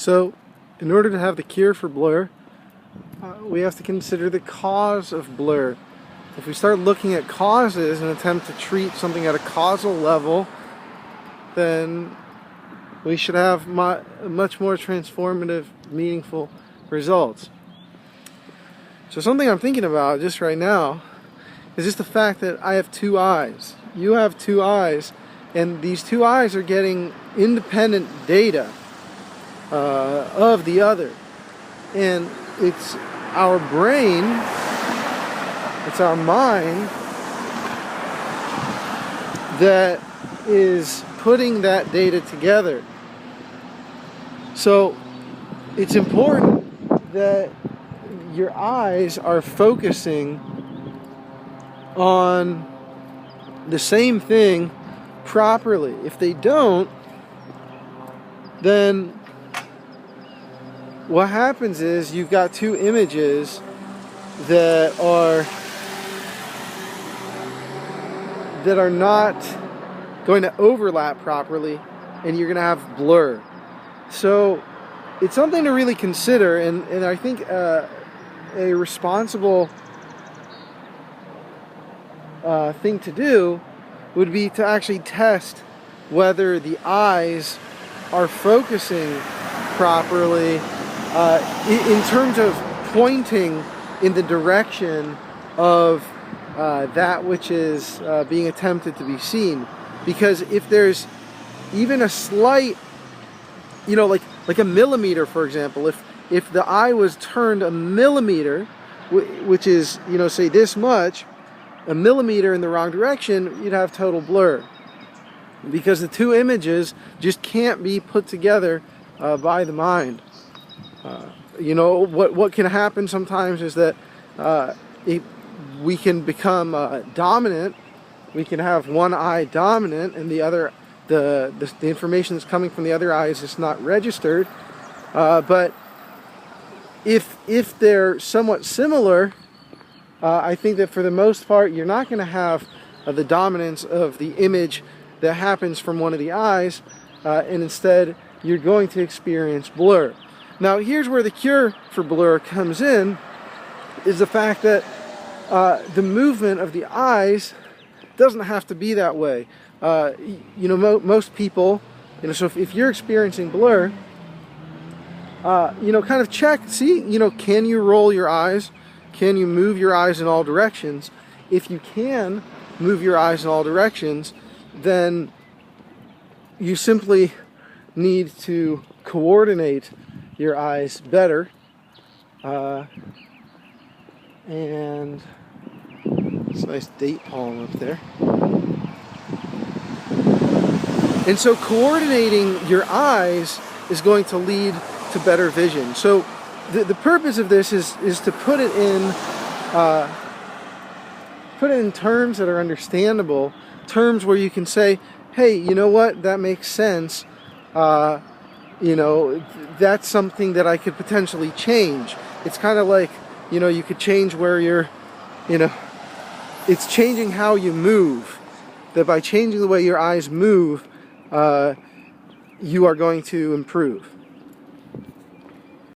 So, in order to have the cure for blur, we have to consider the cause of blur. If we start looking at causes and attempt to treat something at a causal level, then we should have much more transformative, meaningful results. So something I'm thinking about just right now is just the fact that I have two eyes. You have two eyes, and these two eyes are getting independent data of the other. And it's our brain, it's our mind that is putting that data together. So it's important that your eyes are focusing on the same thing properly. If they don't, then what happens is you've got two images that are not going to overlap properly, and you're going to have blur. So it's something to really consider, and I think a responsible thing to do would be to actually test whether the eyes are focusing properly in terms of pointing in the direction of that which is being attempted to be seen. Because if there's even a slight, like a millimeter, for example, if the eye was turned a millimeter, which is, say this much, a millimeter in the wrong direction, you'd have total blur. Because the two images just can't be put together by the mind. What can happen sometimes is that we can become dominant. We can have one eye dominant, and the information that's coming from the other eye is just not registered. But if they're somewhat similar, I think that for the most part, you're not going to have the dominance of the image that happens from one of the eyes, and instead you're going to experience blur. Now, here's where the cure for blur comes in, is the fact that the movement of the eyes doesn't have to be that way. Most people, so if you're experiencing blur, kind of check, see, can you roll your eyes? Can you move your eyes in all directions? If you can move your eyes in all directions, then you simply need to coordinate your eyes better. And it's a nice date palm up there. And so coordinating your eyes is going to lead to better vision. So the purpose of this is to put it in terms that are understandable, terms where you can say, hey, you know what, that makes sense. That's something that I could potentially change. It's kind of like, you could change where you're, it's changing how you move. That by changing the way your eyes move, you are going to improve.